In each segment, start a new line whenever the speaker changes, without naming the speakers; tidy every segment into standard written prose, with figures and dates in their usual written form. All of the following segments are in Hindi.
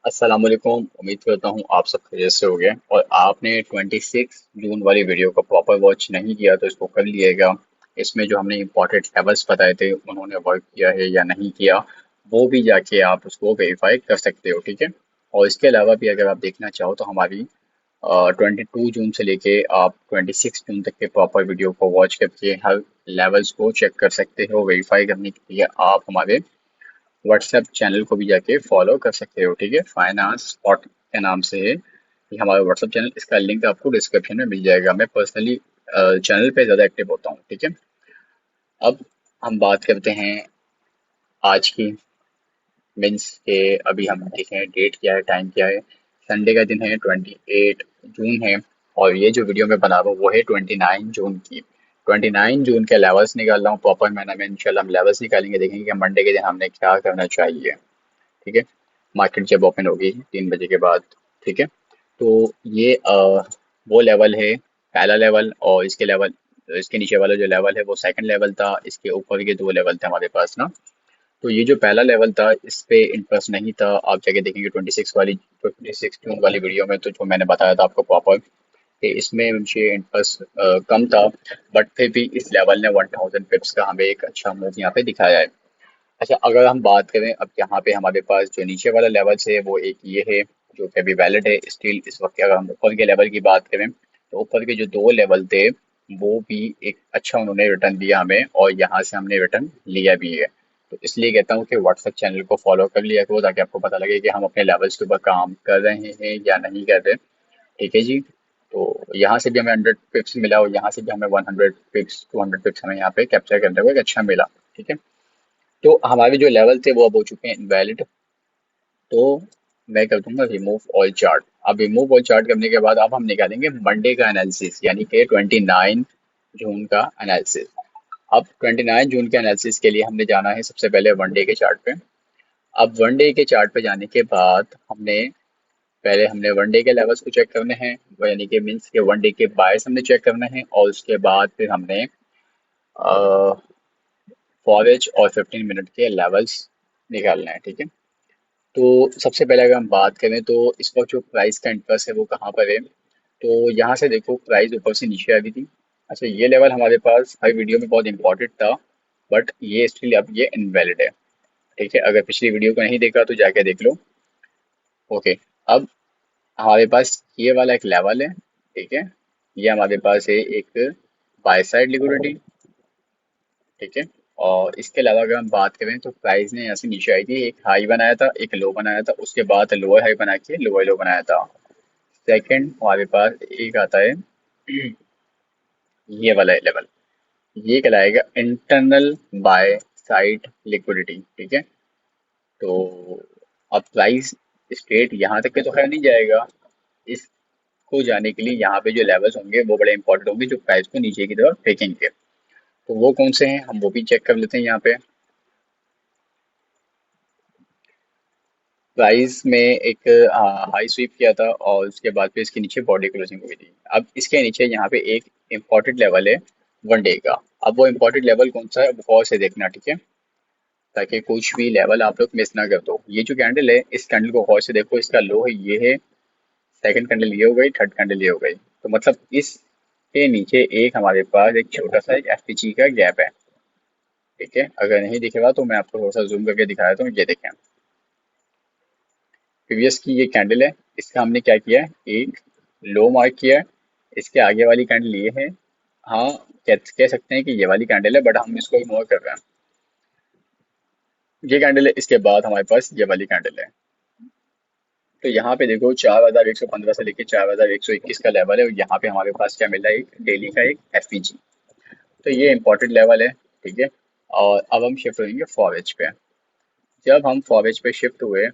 अस्सलाम वालेकुम। उम्मीद करता हूँ आप सब खैरियत से हो गए और आपने 26 जून वाली वीडियो को प्रॉपर वॉच नहीं किया तो इसको कर लिएगा। इसमें जो हमने इम्पोर्टेंट लेवल्स बताए थे उन्होंने वर्क किया है या नहीं किया, वो भी जाके आप उसको वेरीफाई कर सकते हो, ठीक है। और इसके अलावा भी अगर आप देखना चाहो तो हमारी 22 जून से लेके आप 26 जून तक के प्रॉपर वीडियो को वॉच करके हर लेवल्स को चेक कर सकते हो। वेरीफाई करने के लिए आप हमारे व्हाट्सएप चैनल को भी जाके फॉलो कर सकते हो, ठीक है। फाइनेंस स्पॉट के नाम से है ये हमारा व्हाट्सएप चैनल। इसका लिंक आपको डिस्क्रिप्शन में मिल जाएगा। मैं पर्सनली चैनल पे ज़्यादा एक्टिव होता हूँ, ठीक है। अब हम बात करते हैं आज की, मीन्स के अभी हम देखें डेट क्या है, टाइम क्या है। संडे का दिन है, 28 जून है। और ये जो वीडियो मैं बना रहा हूँ वो है 29 जून की। 29 जून के लेवल्स निकाल रहा हूँ प्रॉपर। मैंने में इंशाल्लाह हम लेवल्स निकालेंगे, देखेंगे कि मंडे के दिन हमने क्या करना चाहिए, ठीक है। मार्केट जब ओपन होगी 3 बजे के बाद, ठीक है। तो ये वो लेवल है, पहला लेवल। और इसके लेवल, इसके नीचे वाला जो लेवल है वो सेकंड लेवल था। इसके ऊपर के दो लेवल थे हमारे पास ना। तो ये जो पहला लेवल था इस पे इंटरेस्ट नहीं था। आप जाके देखेंगे 26 जून वाली वीडियो में, तो जो मैंने बताया था आपको प्रॉपर कि इसमें मुझे इंटरेस्ट कम था। बट फिर भी इस लेवल ने 1000 पिप्स का हमें एक अच्छा मूव यहाँ पे दिखाया है। अच्छा, अगर हम बात करें अब यहाँ पे हमारे पास जो नीचे वाला लेवल है वो एक ये है जो कि अभी वैलिड है स्टिल इस वक्त। अगर हम ऊपर के लेवल की बात करें तो ऊपर के जो दो लेवल थे वो भी एक अच्छा उन्होंने रिटर्न दिया हमें, और यहाँ से हमने रिटर्न लिया भी है। तो इसलिए कहता हूँ कि व्हाट्सएप चैनल को फॉलो कर लिया करो ताकि आपको पता लगे कि हम अपने लेवल्स के ऊपर काम कर रहे हैं या नहीं कर रहे, ठीक है जी। तो यहाँ से भी हमें 100 पिप्स मिला और यहाँ से भी हमें 100 पिप्स 200 पिप्स हमें यहाँ पे कैप्चर करने को एक अच्छा मिला, ठीक है। तो हमारे जो लेवल थे वो अब हो चुके हैं इनवैलिड। तो मैं कर दूंगा रिमूव ऑल चार्ट। अब रिमूव ऑल चार्ट करने के बाद अब हम निकालेंगे मंडे का एनालिसिस, यानी कि 29 जून का एनालिसिस। अब 29 जून के एनालिसिस के लिए हमने जाना है सबसे पहले वनडे के चार्ट पे। अब वनडे के चार्ट पे जाने के बाद हमने वनडे के लेवल्स को चेक करने हैं, वो यानी कि मीन्स के वनडे के बायस हमने चेक करना है। और उसके बाद फिर हमने फॉरेज और 15 मिनट के लेवल्स निकालना है, ठीक है। तो सबसे पहले अगर हम बात करें तो इस वक्त जो प्राइस का इंटरेस्ट है वो कहाँ पर है। तो यहाँ से देखो प्राइस ऊपर से नीचे आ गई थी। अच्छा, ये लेवल हमारे पास हर वीडियो में बहुत इंपॉर्टेंट था, बट ये स्टिल अब ये इनवैलिड है, ठीक है। अगर पिछली वीडियो को नहीं देखा तो जाके देख लो। ओके। अब हमारे पास ये वाला एक लेवल है, ठीक है। ये हमारे पास है एक बाय साइड लिक्विडिटी, ठीक है। और इसके अलावा अगर हम बात करें तो प्राइस ने यहाँ से नीचे आई थी, एक हाई बनाया था, एक लो बनाया था, उसके बाद लोअर हाई बना के लोअर लो बनाया था। सेकंड हमारे पास एक आता है ये वाला लेवल, ये कहलाएगा इंटरनल बाय साइड लिक्विडिटी, ठीक है। तो अब प्राइस स्टेट यहाँ तक के तो खैर नहीं जाएगा। इसको जाने के लिए यहाँ पे जो लेवल्स होंगे वो बड़े इंपॉर्टेंट होंगे जो प्राइस को नीचे की तरफ फेंकेंगे। तो वो कौन से हैं हम वो भी चेक कर लेते हैं यहाँ पे। प्राइस में एक हाई स्वीप किया था और उसके बाद फिर इसके नीचे बॉडी क्लोजिंग हुई थी। अब इसके नीचे यहाँ पे एक इम्पोर्टेंट लेवल है वनडे का। अब वो इम्पोर्टेंट लेवल कौन सा है वो गौर से देखना, ठीक है, ताकि कुछ भी लेवल आप लोग मिस ना कर दो। ये जो कैंडल है इस कैंडल को गौर से देखो, इसका लो है ये है, सेकंड कैंडल ये हो गई, थर्ड कैंडल ये हो गई। तो मतलब इसके नीचे एक हमारे पास एक छोटा सा एक एफपीजी का गैप है, ठीक है। अगर नहीं दिखेगा तो मैं आपको थोड़ा सा जूम करके दिखाया तो ये देखें। प्रीवियस की ये कैंडल है, इसका हमने क्या किया है, एक लो मार्क किया है। इसके आगे वाली कैंडल ये है, हाँ, कह सकते हैं कि ये वाली कैंडल है, बट हम इसको इग्नोर कर रहे हैं। ये कैंडल है, इसके बाद हमारे पास ये वाली कैंडल है। तो यहाँ पे देखो 4115 से लेके 4121 का लेवल है, और यहाँ पे हमारे पास क्या मिल रहा है, एक डेली का एक एफपीजी। तो ये इंपॉर्टेंट लेवल है, ठीक है। और अब हम शिफ्ट होंगे फॉरेज पे। जब हम फॉरेज पे शिफ्ट हुए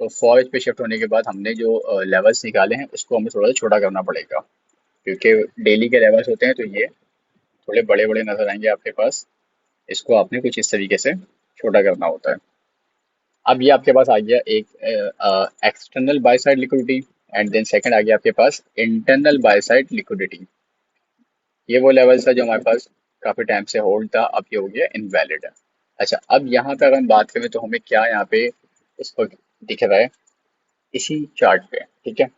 तो फॉरेज पे शिफ्ट होने के बाद हमने जो लेवल्स निकाले हैं उसको हमें थोड़ा सा छोटा करना पड़ेगा, क्योंकि डेली के लेवल्स होते हैं तो ये थोड़े बड़े बड़े नजर आएंगे आपके पास। इसको आपने कुछ इस तरीके से छोटा करना होता है। अब ये आपके पास आ गया एक external buy side liquidity, and then second आ गया आपके पास इंटरनल बाय साइड लिक्विडिटी। ये वो लेवल था जो हमारे पास काफी टाइम से होल्ड था, अब ये हो गया इनवैलिड। अच्छा, अब यहाँ पे अगर हम बात करें तो हमें क्या यहाँ पे इस पर दिख रहा है, इसी चार्ट पे, ठीक है।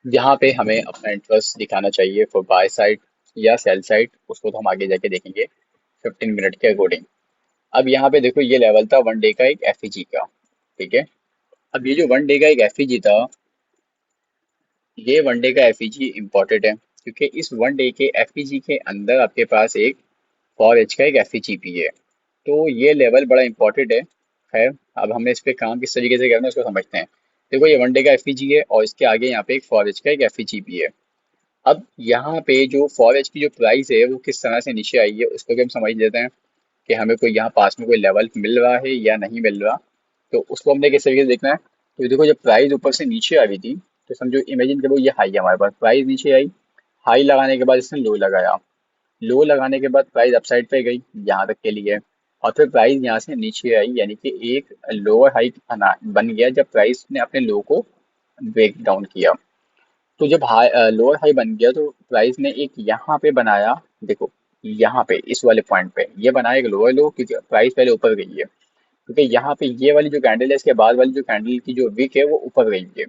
यहाँ पे हमें अपना इंटरेस्ट दिखाना चाहिए फॉर बाय साइड या सेल साइड, उसको तो हम आगे जाके देखेंगे 15 मिनट के अकॉर्डिंग। अब यहाँ पे देखो, ये लेवल था वन डे का एक एफईजी का, ठीक है। अब ये जो वन डे का एक एफईजी था, ये वन डे का एफईजी इम्पोर्टेंट है, क्योंकि इस वन डे के एफईजी के अंदर आपके पास एक फॉर एच का एक एफईजी भी है। तो ये लेवल बड़ा इंपॉर्टेंट है। खैर, अब हमें इस पे काम किस तरीके से करना है उसको समझते हैं। देखो, ये वन डे का एफईजी है और इसके आगे यहाँ पे एक फॉर एच का एक एफईजी भी है। अब यहाँ पे जो फॉर एच की जो प्राइस है वो किस तरह से नीचे आई है उसको भी हम समझ लेते हैं, कि हमें कोई यहाँ पास में कोई लेवल मिल रहा है या नहीं मिल रहा। तो उसको हमने किस तरीके से देखना है। तो देखो, जब प्राइस ऊपर से नीचे आ रही थी, तो समझो इमेजिन करो ये हाई है हमारे पास, प्राइस नीचे आई, हाई लगाने के बाद इसने लो लगाया, लो लगाने के बाद प्राइस अपसाइड पे गई यहाँ तक के लिए, और फिर प्राइस यहाँ से नीचे आई, यानी कि एक लोअर हाई बना बन गया जब प्राइस ने अपने लो को ब्रेक डाउन किया। तो जब हाई लोअर हाई बन गया तो प्राइस ने एक यहाँ पे बनाया, देखो यहाँ पे इस वाले पॉइंट पे ये बनाया एक लोअर लो, क्योंकि प्राइस पहले ऊपर गई है, क्योंकि यहाँ पे ये वाली जो कैंडल है इसके बाद वाली जो कैंडल की जो विक है वो ऊपर गई है।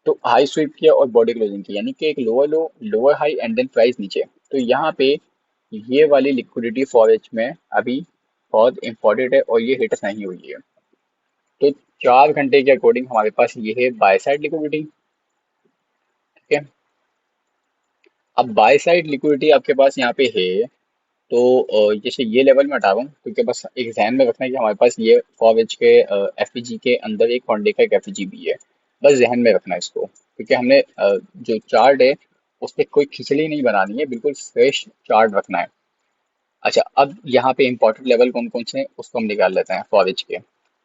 तो हाई स्वीप किया और बॉडी क्लोजिंग की, यानी कि एक lower low, lower high and then price नीचे। तो यहाँ पे ये वाली लिक्विडिटी फॉर एच में अभी बहुत इंपॉर्टेंट है और ये हिट नहीं हुई है। तो 4 घंटे के अकॉर्डिंग हमारे पास ये है बाय साइड लिक्विडिटी, ठीक है। अब बाय साइड लिक्विडिटी आपके पास यहाँ पे है, तो जैसे ये लेवल में हटा रहा हूँ क्योंकि बस एक ध्यान में रखना है कि हमारे पास ये फॉर एच के एफईजी के अंदर एक वन डे का एक एफईजी भी है। बस ध्यान में रखना है इसको, क्योंकि हमने जो चार्ट है उस पर कोई खिचड़ी नहीं बनानी है, बिल्कुल फ्रेश चार्ट रखना है। अच्छा, अब यहाँ पे इंपॉर्टेंट लेवल कौन कौन से हैं उसको हम निकाल लेते हैं फॉरेज के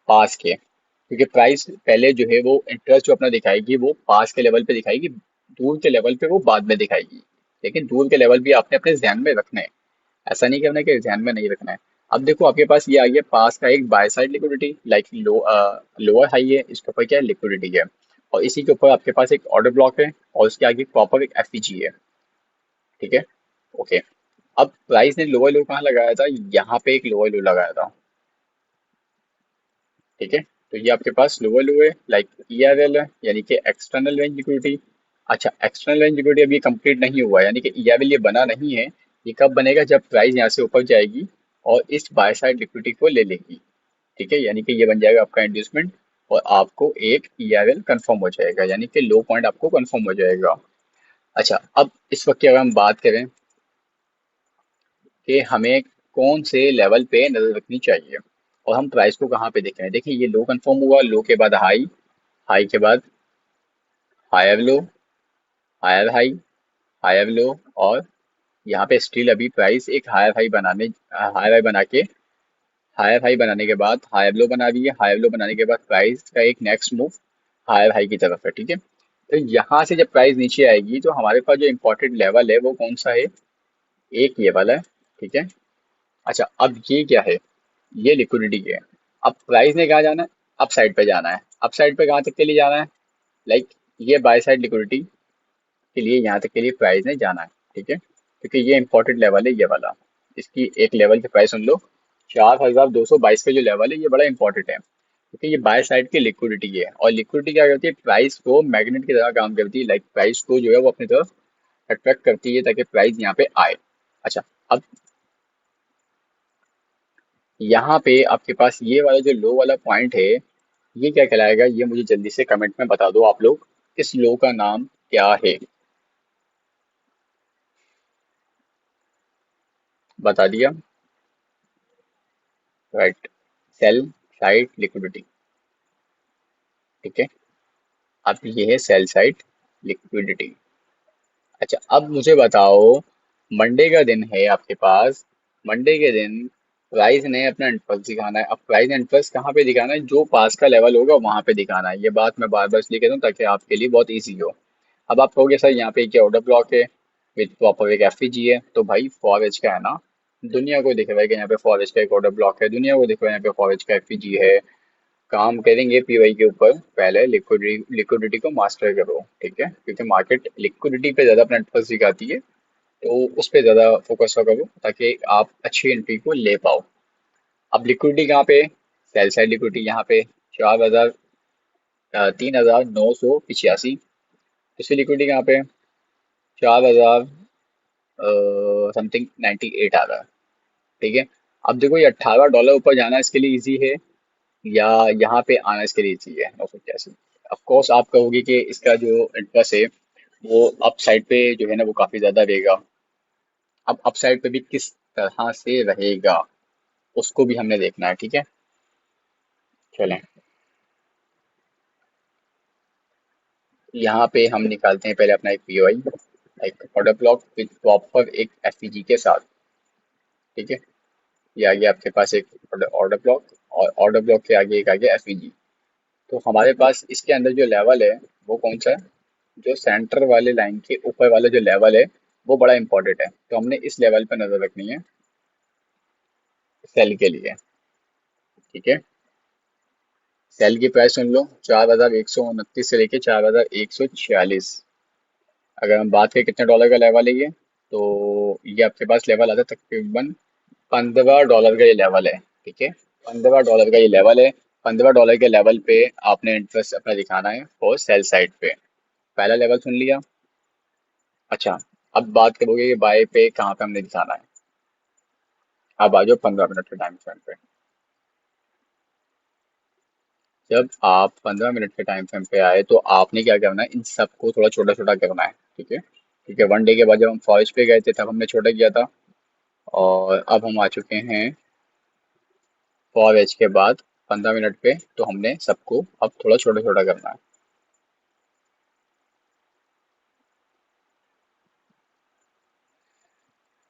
पास के, क्योंकि प्राइस पहले जो है वो इंटरेस्ट जो अपना दिखाएगी वो पास के लेवल पे दिखाएगी, दूर के लेवल पे वो बाद में दिखाएगी। लेकिन दूर के लेवल भी आपने अपने ध्यान में रखने हैं, ऐसा नहीं करना है कि ध्यान में नहीं रखना है। अब देखो, आपके पास ये आ गया पास का एक bye side liquidity, like lower high है, इसके ऊपर क्या है लिक्विडिटी है, और इसी के ऊपर आपके पास एक ऑर्डर ब्लॉक है और उसके आगे प्रॉपर एक एफईजी है, ठीक है। ओके। अब प्राइस ने लोअर लो कहाँ लगाया था, यहाँ पे एक लोअर लो लगाया था, ठीक है। तो ये आपके पास लोअर लो है, लाइक ईआरएल है, यानी कि एक्सटर्नल रेंज लिक्विडिटी। अच्छा, एक्सटर्नल रेंज लिक्विडिटी अभी कंप्लीट नहीं हुआ है, यानी कि ईआरएल ये बना नहीं है। ये कब बनेगा, जब प्राइस यहाँ से ऊपर जाएगी और इस बाय साइड लिक्विडिटी को ले लेगी, ठीक है। यानी कि ये बन जाएगा आपका इंड्यूसमेंट और आपको एक ईआरएल कंफर्म हो जाएगा, यानी कि लो पॉइंट आपको कंफर्म हो जाएगा। अच्छा, अब इस वक्त की अगर हम बात करें कि हमें कौन से लेवल पे नजर रखनी चाहिए और हम प्राइस को कहाँ पे देख रहे हैं। देखिए, ये लो कंफर्म हुआ, लो के बाद हाई, हाई के बाद higher low, higher high, higher low, और यहाँ पे स्टिल अभी प्राइस एक हायर हाई बना के, हायर हाई बनाने के बाद हायर लो बना रही है, हायर लो बनाने के बाद प्राइस का एक नेक्स्ट मूव हायर हाई की तरफ है, ठीक है। तो यहाँ से जब प्राइस नीचे आएगी तो हमारे पास जो इम्पोर्टेंट लेवल है वो कौन सा है, एक ये वाला है, ठीक है। अच्छा, अब ये क्या है, ये लिक्विडिटी है। अब प्राइस ने कहाँ जाना है, अप साइड पे जाना है। अप साइड पे कहाँ तक के लिए जाना है, लाइक ये बाय साइड लिक्विडिटी के लिए यहाँ तक के लिए प्राइस ने जाना है, ठीक है। क्योंकि ये इंपॉर्टेंट लेवल है ये वाला, इसकी एक लेवल की प्राइस सुन लो, 4222 का जो लेवल है ये बड़ा इंपॉर्टेंट है, क्योंकि ये बाय साइड की लिक्विडिटी है, और लिक्विडिटी क्या करती है, प्राइस को मैग्नेट की तरह काम करती है, लाइक प्राइस को जो है वो अपनी तरफ अट्रैक्ट करती है ताकि प्राइस यहाँ पे आए। अच्छा, अब यहाँ पे आपके पास ये वाला जो लो वाला पॉइंट है, ये क्या कहलाएगा, ये मुझे जल्दी से कमेंट में बता दो आप लोग, इस लो का नाम क्या है, बता दिया, राइट, सेल साइड लिक्विडिटी, ठीक है। अब ये है सेल साइड लिक्विडिटी। अच्छा, अब मुझे बताओ, मंडे का दिन है आपके पास, मंडे के दिन प्राइस ने अपना इंटरेस्ट दिखाना है। अब प्राइस ने इंटरेस्ट कहाँ पे दिखाना है, जो पास का लेवल होगा वहां पे दिखाना है। ये बात मैं बार बार इसलिए कहता हूँ ताकि आपके लिए बहुत ईजी हो। अब आप कहोगे सर यहाँ पे क्या ऑर्डर ब्लॉक है विद प्रॉपर एक एफईजी है, तो भाई फॉरेज का है ना, दुनिया को दिख रहा है कि यहाँ पे फॉरेज का एक ऑर्डर ब्लॉक है, दुनिया को दिख रहा है यहाँ पे फॉरेज का एफईजी है। काम करेंगे पीवाई के ऊपर, पहले लिक्विडिटी को मास्टर करो, ठीक है, क्योंकि मार्केट लिक्विडिटी पे ज्यादा अपना इंटरेस्ट दिखाती है, तो उस पे ज्यादा फोकस करो ताकि आप अच्छी एंट्री को ले पाओ। अब लिक्विडिटी कहाँ पे, सेल साइड लिक्विडिटी यहाँ पे 4000, 3,985। इसकी लिक्विडिटी कहाँ पे? 4,000 समथिंग 98 आ रहा है। ठीक है। अब देखो ये $18 ऊपर जाना इसके लिए इजी है या यहाँ पे आना इसके लिए इजी है 985। ऑफकोर्स आप कहोगे कि इसका जो इंटरेस्ट है वो अप साइड पे जो है ना वो काफी ज्यादा रहेगा। अब अप साइड पे भी किस तरह से रहेगा उसको भी हमने देखना है। ठीक है। चलें, यहाँ पे हम निकालते हैं पहले अपना एक पीओआई, एक ऑर्डर ब्लॉक विद प्रॉपर एक एफपीजी के साथ। ठीक है। ये आ गया आपके पास एक ऑर्डर ब्लॉक, और ऑर्डर ब्लॉक के आगे एक आ गया एफपीजी। तो हमारे पास इसके अंदर जो लेवल है वो कौन सा है? जो सेंटर वाले लाइन के ऊपर वाला जो लेवल है वो बड़ा इंपॉर्टेंट है, तो हमने इस लेवल पर नजर रखनी है सेल के लिए। ठीक है। सेल की प्राइस सुन लो, 4,129 से लेके 4,146। अगर हम बात करें कितने डॉलर का लेवल है ये, तो ये आपके पास लेवल आता है तकरीबन $15 का ये लेवल है। ठीक है। $15 का ये लेवल है। $15 के लेवल पे आपने इंटरेस्ट अपना दिखाना है और सेल साइड पे। पहला लेवल सुन लिया। अच्छा, अब बात करोगे कि बाय पे कहाँ पे हमने दिखाना है। अब आ जाओ 15 मिनट के टाइम फ्रेम पे। जब आप 15 मिनट के टाइम फ्रेम पे आए तो आपने क्या करना है, इन सबको थोड़ा छोटा छोटा करना है। ठीक है। ठीक है। 1 डे के बाद जब हम फॉरेस्ट पे गए थे तब हमने छोटा किया था, और अब हम आ चुके हैं 4 एज के बाद 15 मिनट पे, तो हमने सबको अब थोड़ा छोटा छोटा करना है।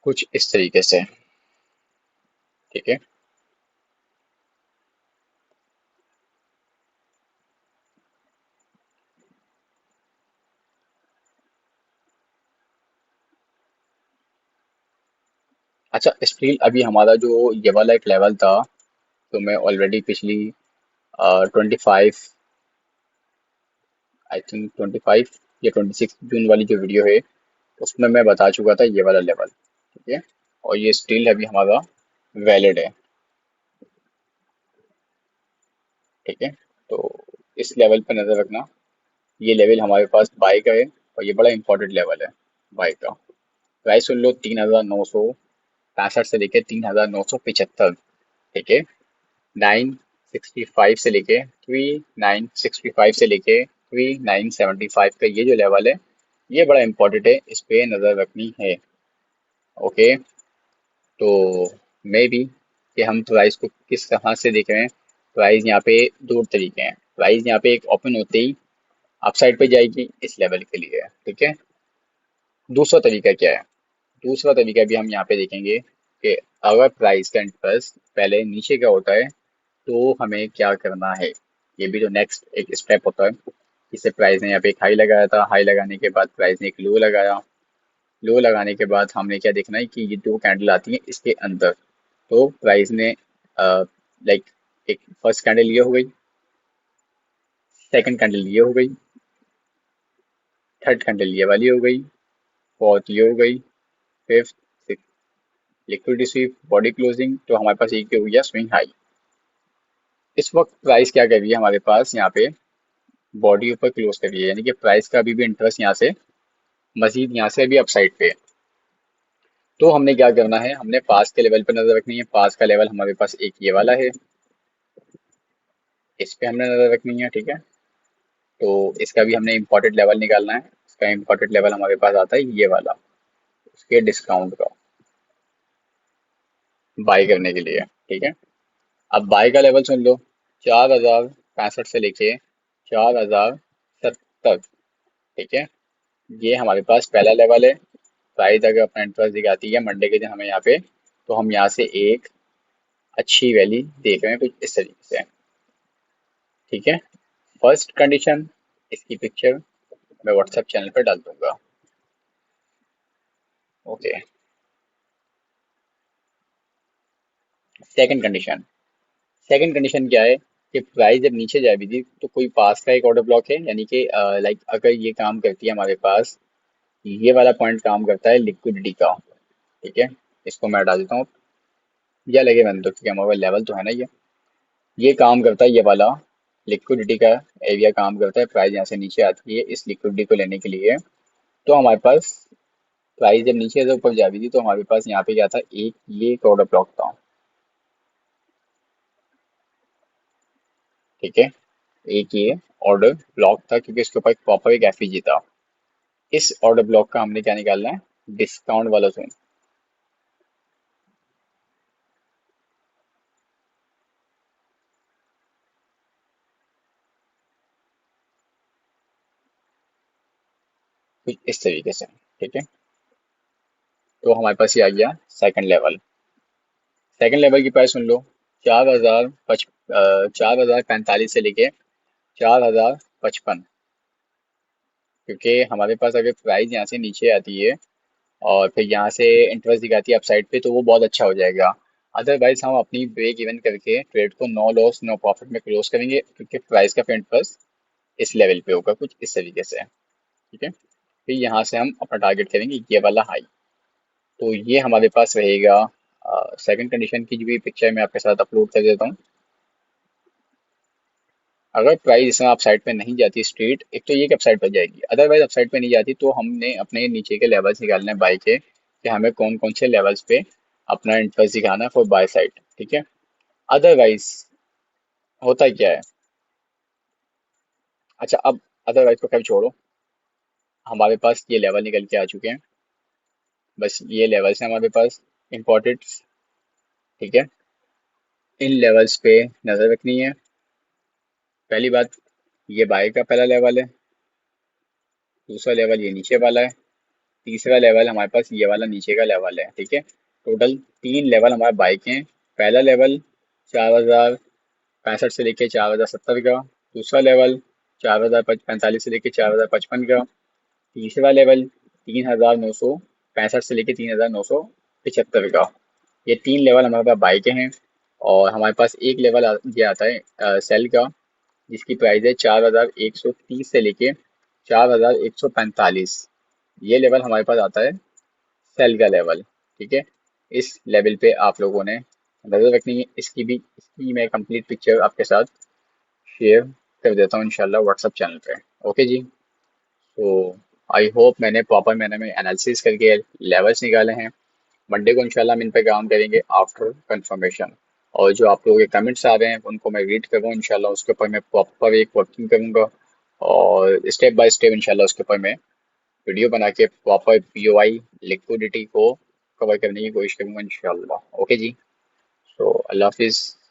कुछ इस तरीके से। ठीक है। अच्छा, स्टील अभी हमारा जो ये वाला एक लेवल था, तो मैं ऑलरेडी पिछली 25, आई थिंक 25 या 26 जून वाली जो वीडियो है उसमें मैं बता चुका था ये वाला लेवल। ठीक है। और ये स्टील अभी हमारा वैलिड है। ठीक है। तो इस लेवल पर नजर रखना। ये लेवल हमारे पास बाई का है, और ये बड़ा इंपॉर्टेंट लेवल है बाई का। प्राइस सुन लो, 3,965 से लेके 3,975। ठीक है। 965 से लेके 3,965 से लेके 3,975 का ये जो लेवल है ये बड़ा इंपॉर्टेंट है, इस पे नजर रखनी है। ओके। तो मे बी कि हम प्राइस को किस तरह से देख रहे हैं। प्राइस यहाँ पे दो तरीके हैं। प्राइस यहाँ पे एक ओपन होते ही अपसाइड पे जाएगी इस लेवल के लिए। ठीक है। दूसरा तरीका क्या है? दूसरा तरीका भी हम यहाँ पे देखेंगे कि अगर प्राइस का इंटरेस्ट पहले नीचे का होता है तो हमें क्या करना है। ये भी तो नेक्स्ट एक स्टेप होता है। इससे प्राइस ने यहाँ पे एक हाई लगाया था, हाई लगाने के बाद प्राइस ने एक लो लगाया। लो लगाने के बाद हमने क्या देखना है कि ये दो कैंडल आती हैं इसके अंदर, तो प्राइस ने लाइक एक फर्स्ट कैंडल ये हो गई, सेकंड कैंडल ये हो गई, थर्ड कैंडल ये वाली हो गई, फोर्थ ये हो गई, fifth, six. Liquidity SVEEP, body closing, तो हमारे पास एक हो गया स्विंग हाई। इस वक्त प्राइस क्या कर रही है हमारे पास यहाँ पे, बॉडी ऊपर क्लोज कर रही है, यानी कि प्राइस का अभी भी इंटरेस्ट यहाँ से मजीद यहाँ से अभी अपसाइड पे है। तो हमने क्या करना है, हमने पास के लेवल पर नजर रखनी है। पास का लेवल हमारे पास एक ये वाला है, इस पे हमने नजर रखनी है। ठीक है। तो इसका भी हमने इम्पोर्टेंट लेवल निकालना है। इसका इम्पोर्टेंट लेवल हमारे पास आता है ये वाला, उसके डिस्काउंट का बाय करने के लिए। ठीक है। अब बाय का लेवल सुन लो, 4,065 से लेके 4,070। ठीक है। ये हमारे पास पहला लेवल है। प्राइस अगर अपना इंटरेस्ट दिखाती है मंडे के दिन हमें यहाँ पे, तो हम यहाँ से एक अच्छी वैली देख रहे हैं कुछ इस तरीके से। ठीक है। फर्स्ट कंडीशन, इसकी पिक्चर मैं व्हाट्सएप चैनल पर डाल दूंगा। Okay. Second condition. Second condition क्या है कि प्राइस जब नीचे जा भी थी तो कोई पास का एक ऑर्डर ब्लॉक है, यानी कि लाइक अगर ये काम करती है हमारे पास, ये वाला पॉइंट काम करता है लिक्विडिटी का। ठीक है। इसको मैं हटा देता हूँ या लगे बंद, तो क्योंकि हमारा लेवल तो है ना ये काम करता है ये वाला लिक्विडिटी का एरिया काम करता है, प्राइस यहाँ से नीचे आती है इस लिक्विडिटी को लेने के लिए। तो हमारे पास प्राइस जब नीचे से ऊपर जा रही थी तो हमारे पास यहाँ पे क्या था, एक ये एक ऑर्डर ब्लॉक था। ठीक है, एक ये ऑर्डर ब्लॉक था क्योंकि इसके ऊपर प्रॉपर एक एफईजी था। इस ऑर्डर ब्लॉक का हमने क्या निकालना है, डिस्काउंट वाला जोन। कुछ इस तरीके से। ठीक है, तो हमारे पास ये आ गया सेकंड लेवल। सेकंड लेवल की प्राइस सुन लो, 4045 से लेके 4055। क्योंकि हमारे पास अगर प्राइस यहाँ से नीचे आती है और फिर यहाँ से इंटरेस्ट दिखाती है अपसाइड पे तो वो बहुत अच्छा हो जाएगा। अदरवाइज हम अपनी ब्रेक इवन करके ट्रेड को नो लॉस नो प्रॉफिट में क्लोज करेंगे क्योंकि प्राइस का फ्रंट फर्स्ट इस लेवल पे होगा कुछ इस तरीके से। ठीक है, फिर यहाँ से हम अपना टारगेट करेंगे ये वाला हाई। तो ये हमारे पास रहेगा। सेकंड कंडीशन की जो भी पिक्चर मैं आपके साथ अपलोड कर देता हूँ। अगर प्राइस इसमें अपसाइड पे नहीं जाती स्ट्रेट, एक तो ये कि अपसाइड पे जाएगी, अदरवाइज अपसाइड पे नहीं जाती तो हमने अपने नीचे के लेवल्स निकालने हैं बाय के कि हमें कौन कौन से लेवल्स पे अपना इंटरेस्ट दिखाना है फॉर बाय साइड। ठीक है, अदरवाइज होता क्या है। अच्छा, अब अदरवाइज को कभी छोड़ो, हमारे पास ये लेवल निकल के आ चुके हैं। बस ये लेवल्स हैं हमारे पास इंपॉर्टेंट। ठीक है, इन लेवल्स पे नजर रखनी है। पहली बात, ये बाय का पहला लेवल है। दूसरा लेवल ये नीचे वाला है। तीसरा लेवल हमारे पास ये वाला नीचे का लेवल है। ठीक है, टोटल तीन लेवल हमारे बाइक के हैं। पहला लेवल 4065 से लेके 4070 का। दूसरा लेवल 4045 से लेके 4055 का। तीसरा लेवल 3965 से लेके 3975 का। ये तीन लेवल हमारे पास बाइक के हैं। और हमारे पास एक लेवल ये आता है सेल का, जिसकी प्राइस है 4130 से लेके 4145। ये लेवल हमारे पास आता है सेल का लेवल। ठीक है, इस लेवल पे आप लोगों ने नजर रखनी है। इसकी मैं कंप्लीट पिक्चर आपके साथ शेयर कर देता हूँ इंशाल्लाह व्हाट्सएप चैनल पे। ओके जी, तो आई होप मैंने प्रॉपर मैंने में एनालिसिस करके लेवल्स निकाले हैं। मंडे को इंशाल्लाह हम इन पे काम करेंगे आफ्टर कंफर्मेशन। और जो आप लोगों के कमेंट्स आ रहे हैं उनको मैं रीड करूँ इंशाल्लाह, उसके ऊपर मैं प्रॉपर एक वर्किंग करूँगा और स्टेप बाय स्टेप इंशाल्लाह उसके ऊपर मैं वीडियो बना के प्रॉपर पीओआई लिक्विडिटी को कवर करने की कोशिश करूंगा इंशाल्लाह। ओके जी, तो अल्लाह हाफिज़।